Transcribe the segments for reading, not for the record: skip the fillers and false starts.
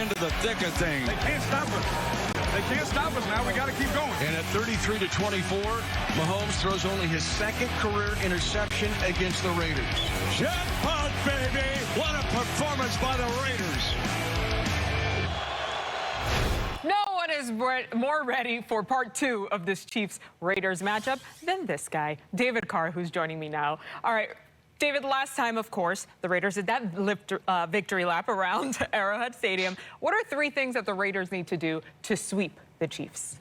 into the thick of things. They can't stop us. They can't stop us now. We got to keep going. And at 33-24, Mahomes throws only his second career interception against the Raiders. Jackpot, baby! What a performance by the Raiders. No one is more ready for part 2 of this Chiefs-Raiders matchup than this guy, David Carr, who's joining me now. All right, David, last time, of course, the Raiders did that victory lap around Arrowhead Stadium. What are 3 things that the Raiders need to do to sweep the Chiefs?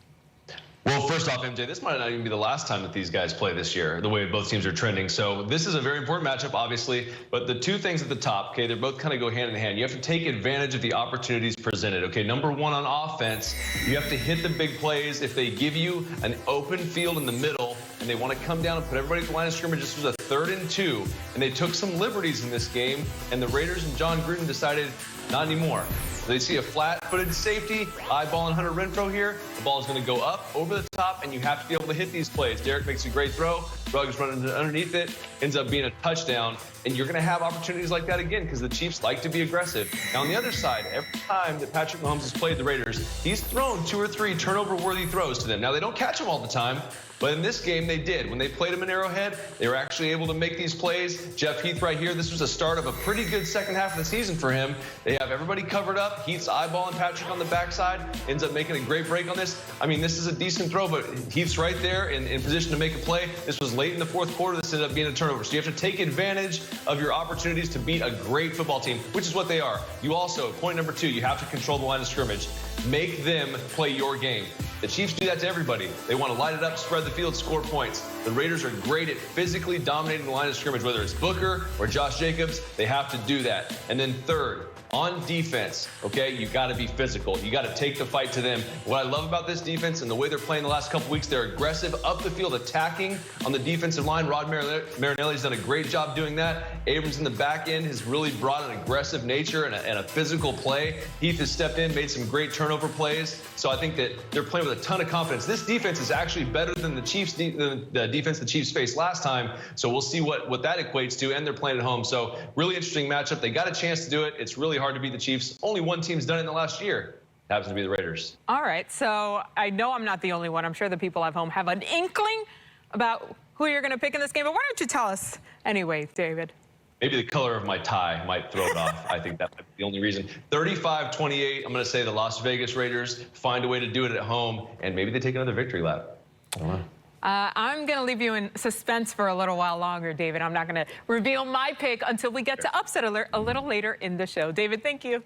Well, first off, MJ, this might not even be the last time that these guys play this year, the way both teams are trending. So this is a very important matchup, obviously. But the 2 things at the top, okay, they're both kind of go hand in hand. You have to take advantage of the opportunities presented. Okay, number 1 on offense, you have to hit the big plays. If they give you an open field in the middle and they want to come down and put everybody at the line of scrimmage, this was a 3rd and 2. And they took some liberties in this game. And the Raiders and John Gruden decided not anymore. They see a flat-footed safety, eyeballing Hunter Renfrow here. The ball is going to go up over the top, and you have to be able to hit these plays. Derek makes a great throw. Ruggs running underneath it, ends up being a touchdown. And you're going to have opportunities like that again because the Chiefs like to be aggressive. Now, on the other side, every time that Patrick Mahomes has played the Raiders, he's thrown 2 or 3 turnover-worthy throws to them. Now, they don't catch them all the time, but in this game, they did. When they played him in Arrowhead, they were actually able to make these plays. Jeff Heath right here, this was the start of a pretty good second half of the season for him. They have everybody covered up. Heath's eyeballing Patrick on the backside, ends up making a great break on this. I mean, this is a decent throw, but Heath's right there in position to make a play. This was late in the 4th quarter. This ended up being a turnover. So you have to take advantage of your opportunities to beat a great football team, which is what they are. You also, point number 2, you have to control the line of scrimmage. Make them play your game. The Chiefs do that to everybody. They want to light it up, spread the field, score points. The Raiders are great at physically dominating the line of scrimmage, whether it's Booker or Josh Jacobs. They have to do that. And then 3rd, on defense, okay, you got to be physical. You got to take the fight to them. What I love about this defense and the way they're playing the last couple weeks, they're aggressive up the field, attacking on the defensive line. Rod Marinelli's done a great job doing that. Abrams in the back end has really brought an aggressive nature and a physical play. Heath has stepped in, made some great turnover plays. So I think that they're playing with a ton of confidence. This defense is actually better than the Chiefs, the defense the Chiefs faced last time. So we'll see what that equates to, and they're playing at home. So really interesting matchup. They got a chance to do it. It's really hard to beat the Chiefs. Only one team's done it in the last year. It happens to be the Raiders. All right, so I know I'm not the only one. I'm sure the people at home have an inkling about who you're going to pick in this game. But why don't you tell us anyway, David? Maybe the color of my tie might throw it off. I think that might be the only reason. 35-28, I'm going to say the Las Vegas Raiders find a way to do it at home, and maybe they take another victory lap. I don't know. I'm going to leave you in suspense for a little while longer, David. I'm not going to reveal my pick until we get to Upset Alert a little later in the show. David, thank you.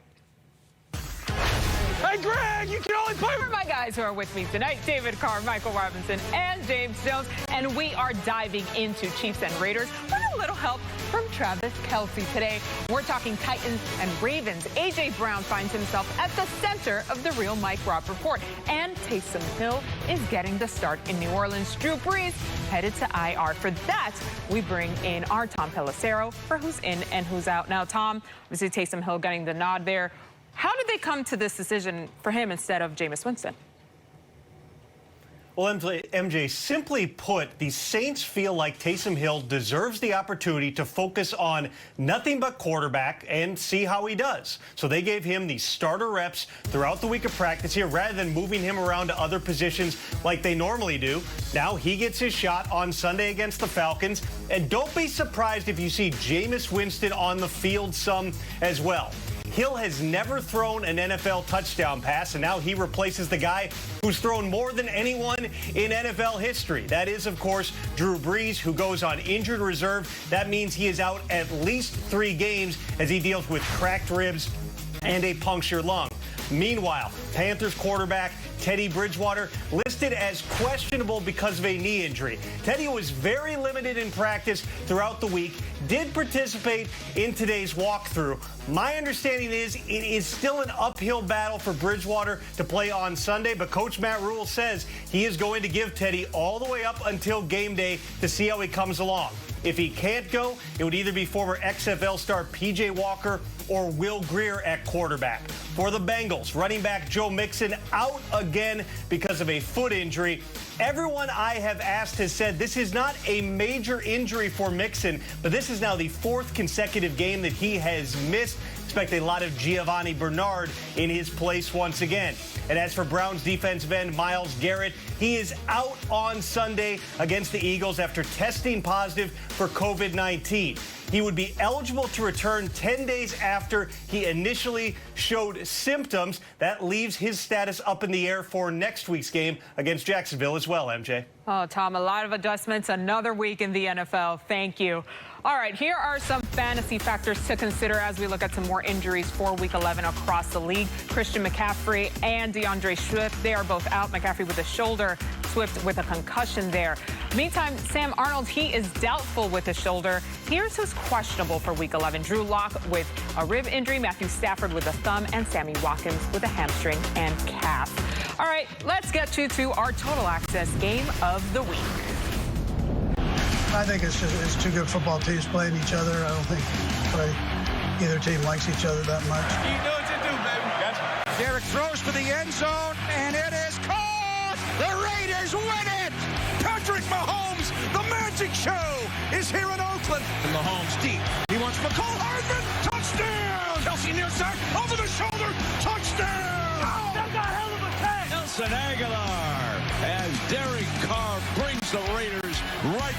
Hey, Greg, you can only play For my guys who are with me tonight, David Carr, Michael Robinson, and James Jones. And we are diving into Chiefs and Raiders with a little help from Travis Kelce today. We're talking Titans and Ravens. A.J. Brown finds himself at the center of the real Mike Robb report. And Taysom Hill is getting the start in New Orleans. Drew Brees headed to IR. For that, we bring in our Tom Pelissero for who's in and who's out. Now, Tom, obviously Taysom Hill getting the nod there. How did they come to this decision for him instead of Jameis Winston? Well, MJ, simply put, the Saints feel like Taysom Hill deserves the opportunity to focus on nothing but quarterback and see how he does. So they gave him the starter reps throughout the week of practice here rather than moving him around to other positions like they normally do. Now he gets his shot on Sunday against the Falcons. And don't be surprised if you see Jameis Winston on the field some as well. Hill has never thrown an NFL touchdown pass, and now he replaces the guy who's thrown more than anyone in NFL history. That is, of course, Drew Brees, who goes on injured reserve. That means he is out at least 3 games as he deals with cracked ribs and a punctured lung. Meanwhile, Panthers quarterback Teddy Bridgewater listed as questionable because of a knee injury. Teddy was very limited in practice throughout the week, did participate in today's walkthrough. My understanding is it is still an uphill battle for Bridgewater to play on Sunday, but Coach Matt Rule says he is going to give Teddy all the way up until game day to see how he comes along. If he can't go, it would either be former XFL star P.J. Walker or Will Grier at quarterback. For the Bengals, running back Joe Mixon out again because of a foot injury. Everyone I have asked has said this is not a major injury for Mixon, but this is now the 4th consecutive game that he has missed. expect a lot of Giovanni Bernard in his place once again. And as for Browns defensive end Myles Garrett, he is out on Sunday against the Eagles after testing positive for COVID-19. He would be eligible to return 10 days after he initially showed symptoms. That leaves his status up in the air for next week's game against Jacksonville as well, MJ. Oh, Tom, a lot of adjustments. Another week in the NFL. Thank you. All right, here are some fantasy factors to consider as we look at some more injuries for Week 11 across the league. Christian McCaffrey and DeAndre Swift, they are both out. McCaffrey with a shoulder, Swift with a concussion there. Meantime, Sam Arnold, he is doubtful with his shoulder. Here's who's questionable for Week 11. Drew Lock with a rib injury, Matthew Stafford with a thumb, and Sammy Watkins with a hamstring and calf. All right, let's get to our Total Access Game of the Week. I think it's two good football teams playing each other. I don't think either team likes each other that much. You know what to do, baby. Gotcha. Derek throws for the end zone, and it is caught. The Raiders win it. Patrick Mahomes, the magic show, is here in Oakland. And Mahomes deep. He wants McCall Hardman. Touchdown. Kelsey near side, over the shoulder. Touchdown. Oh, that's a hell of a catch. Nelson Aguilar as Derek Carr brings the Raiders right